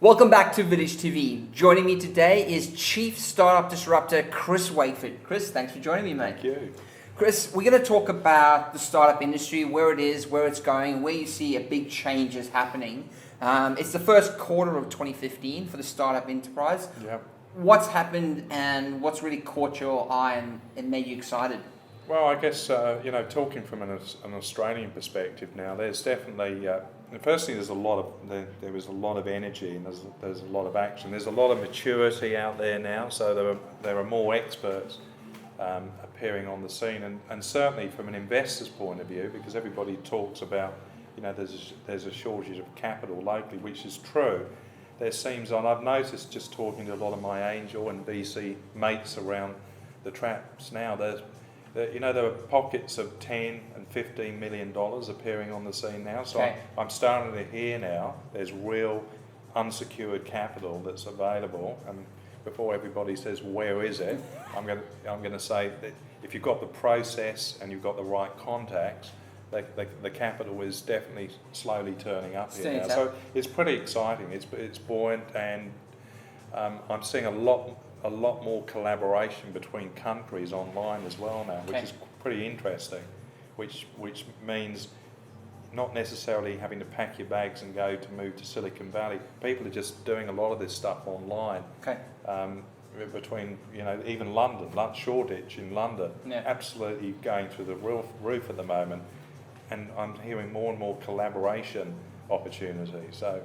Welcome back to Village TV. Joining me today is Chief Startup Disruptor Chris Wakeford. Chris, thanks for joining me, mate. Thank you. Chris, we're going to talk about the startup industry, where it is, where it's going, where you see a big changes happening. It's the first quarter of 2015 for the startup enterprise. Yep. What's happened and what's really caught your eye and made you excited? Well, I guess, talking from an Australian perspective now, there's definitely, firstly, there was a lot of energy and there's a lot of action. There's a lot of maturity out there now, so there are more experts appearing on the scene, and certainly from an investor's point of view, because everybody talks about, there's a shortage of capital locally, which is true. There seems, and I've noticed just talking to a lot of my angel and VC mates around the traps now, there are pockets of $10 and $15 million appearing on the scene now. So okay. I'm starting to hear now there's real unsecured capital that's available. And before everybody says where is it, I'm going to say that if you've got the process and you've got the right contacts, the capital is definitely slowly turning up here now. So it's pretty exciting. It's buoyant, and I'm seeing a lot more collaboration between countries online as well now, which is pretty interesting, which means not necessarily having to pack your bags and move to Silicon Valley. People are just doing a lot of this stuff online. Between, even London, Shoreditch in London, absolutely going through the roof at the moment, and I'm hearing more and more collaboration opportunities. So,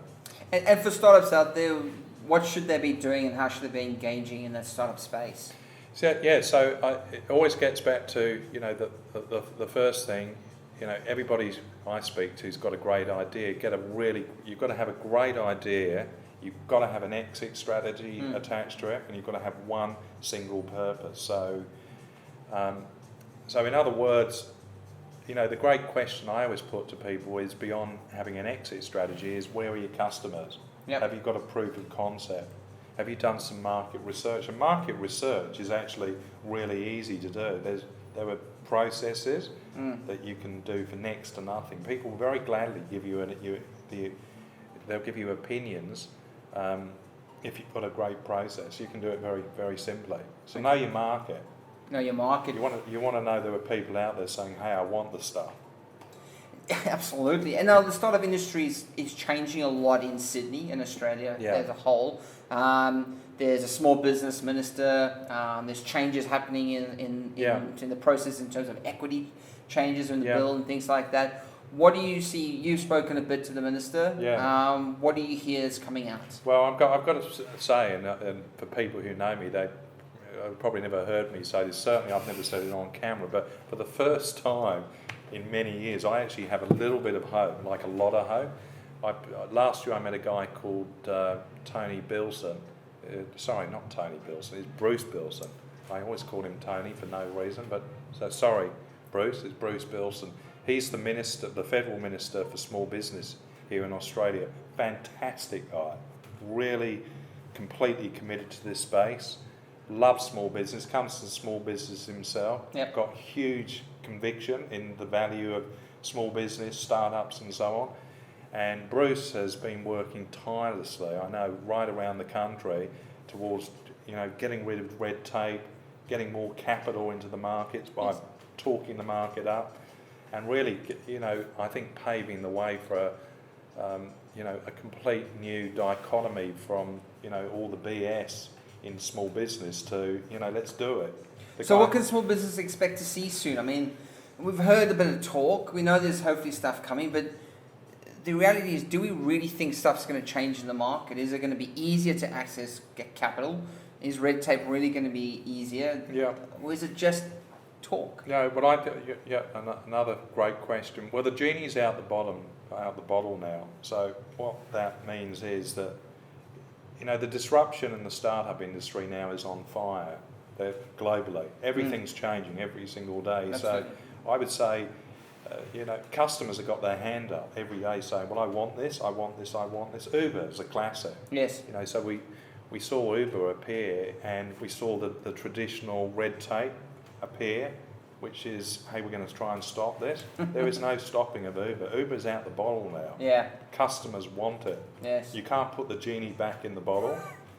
and for startups out there, what should they be doing and how should they be engaging in that startup space? So it always gets back to, the first thing, everybody I speak to has got a great idea. You've got to have a great idea, you've got to have an exit strategy attached to it, and you've got to have one single purpose. So in other words, the great question I always put to people is, beyond having an exit strategy, is where are your customers? Yep. Have you got a proof of concept? Have you done some market research? And market research is actually really easy to do. There are processes that you can do for next to nothing. People very gladly give you they'll give you opinions if you've got a great process. You can do it very, very simply. So know your market. Know your market. You want to know there are people out there saying, hey, I want the stuff. Absolutely. And now the startup industry is changing a lot in Sydney and Australia as a whole. There's a small business minister. There's changes happening in the process in terms of equity changes in the bill and things like that. What do you see? You've spoken a bit to the minister. What do you hear is coming out? Well, I've got to say, and for people who know me, they've probably never heard me say this. Certainly I've never said it on camera, but for the first time in many years, I actually have a little bit of hope, like a lot of hope. Last year I met a guy called Tony Bilson. Sorry, not Tony Bilson, it's Bruce Bilson. I always call him Tony for no reason, but so sorry, Bruce, it's Bruce Bilson. He's the federal minister for small business here in Australia. Fantastic guy, really completely committed to this space. Loves small business, comes to small business himself, got huge conviction in the value of small business, startups and so on. And Bruce has been working tirelessly, I know, right around the country towards, getting rid of red tape, getting more capital into the markets by talking the market up, and really, I think paving the way for a complete new dichotomy from, all the BS in small business to, let's do it. What can small business expect to see soon? I mean, we've heard a bit of talk. We know there's hopefully stuff coming, but the reality is, do we really think stuff's going to change in the market? Is it going to be easier to get capital? Is red tape really going to be easier? Yeah. Or is it just talk? No, but another great question. Well, the genie's out the bottle now. So what that means is that, the disruption in the startup industry now is on fire. Globally, everything's changing every single day. Absolutely. So I would say, customers have got their hand up every day saying, well, I want this, I want this, I want this. Uber is a classic. Yes. So we saw Uber appear, and we saw the traditional red tape appear, which is, hey, we're going to try and stop this. There is no stopping of Uber. Uber's out the bottle now. Yeah. Customers want it. Yes. You can't put the genie back in the bottle.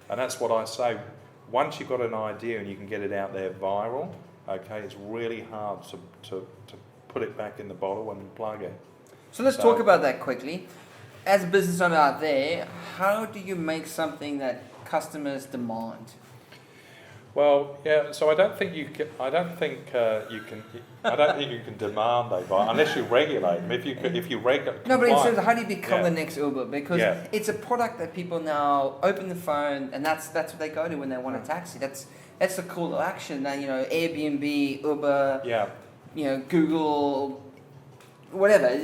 And that's what I say. Once you've got an idea and you can get it out there viral, okay, it's really hard to put it back in the bottle and plug it. So let's talk about that quickly. As a business owner out there, how do you make something that customers demand? Well, yeah. So I don't think you can. I don't think you can demand they buy unless you regulate them. If you regulate. No, but instead, how do you become the next Uber? Because it's a product that people now open the phone, and that's what they go to when they want a taxi. That's the call to action. Now, Airbnb, Uber, Google, whatever.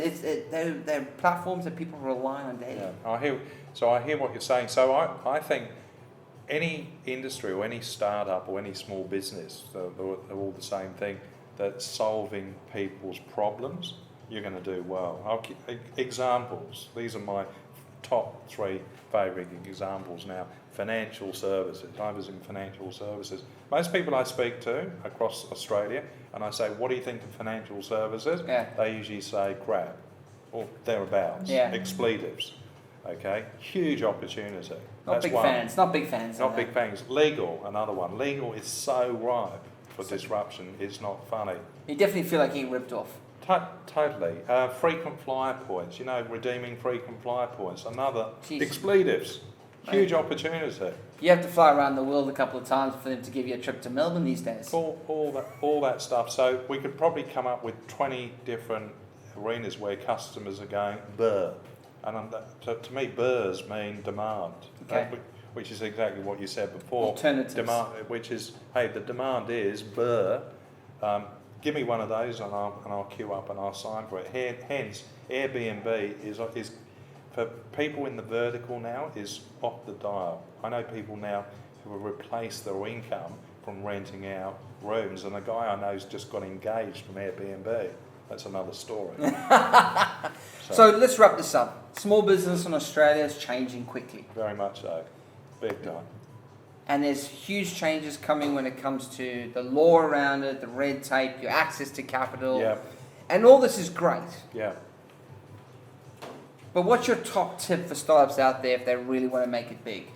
They're platforms that people rely on daily. Yeah. I hear what you're saying. So I think any industry or any startup or any small business, they're all the same thing, that's solving people's problems, you're going to do well. I'll give examples. These are my top 3 favourite examples now. Financial services. I was in financial services. Most people I speak to across Australia, and I say, what do you think of financial services? Yeah. They usually say crap or thereabouts, expletives. Okay, huge opportunity. Not big fans. Not big fans. Legal, another one. Legal is so ripe for disruption. It's not funny. You definitely feel like getting ripped off. Totally. Frequent flyer points. Redeeming frequent flyer points. Another. Jeez. Expletives. Huge opportunity. You have to fly around the world a couple of times for them to give you a trip to Melbourne these days. All that stuff. So we could probably come up with 20 different arenas where customers are going, brr. And to me, burrs mean demand, which is exactly what you said before. Alternatives. Demand, which is, hey, the demand is burr. Give me one of those, and I'll queue up and I'll sign for it. Hence, Airbnb is for people in the vertical now is off the dial. I know people now who have replaced their income from renting out rooms, and a guy I know's just got engaged from Airbnb. That's another story. So let's wrap this up. Small business in Australia is changing quickly. Very much so. Big time. And there's huge changes coming when it comes to the law around it, the red tape, your access to capital. Yeah. And all this is great. Yeah. But what's your top tip for startups out there if they really want to make it big?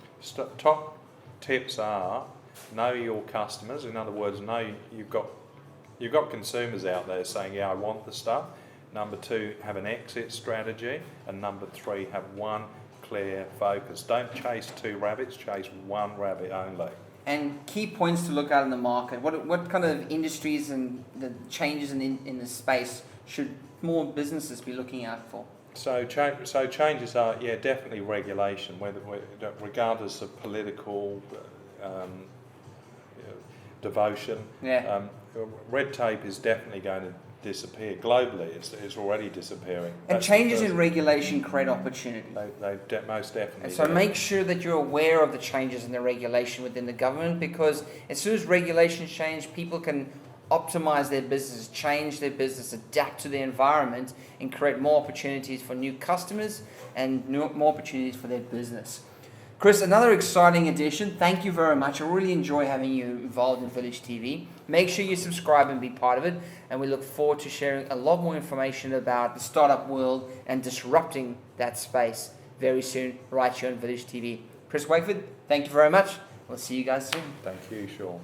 Top tips are know your customers. In other words, know you've got consumers out there saying, yeah, I want the stuff. Number 2, have an exit strategy. And number 3, have one clear focus. Don't chase 2 rabbits, chase one rabbit only. And key points to look at in the market. What kind of industries and the changes in the space should more businesses be looking out for? So changes are, definitely regulation, regardless of political devotion. Yeah. Red tape is definitely going to disappear. Globally, it's already disappearing. And changes in regulation create opportunity. They most definitely and so do. Make sure that you're aware of the changes in the regulation within the government, because as soon as regulations change, people can optimize their business, change their business, adapt to the environment, and create more opportunities for new customers and more opportunities for their business. Chris, another exciting edition. Thank you very much. I really enjoy having you involved in Village TV. Make sure you subscribe and be part of it. And we look forward to sharing a lot more information about the startup world and disrupting that space very soon, right here on Village TV. Chris Wakeford, thank you very much. We'll see you guys soon. Thank you, Sean.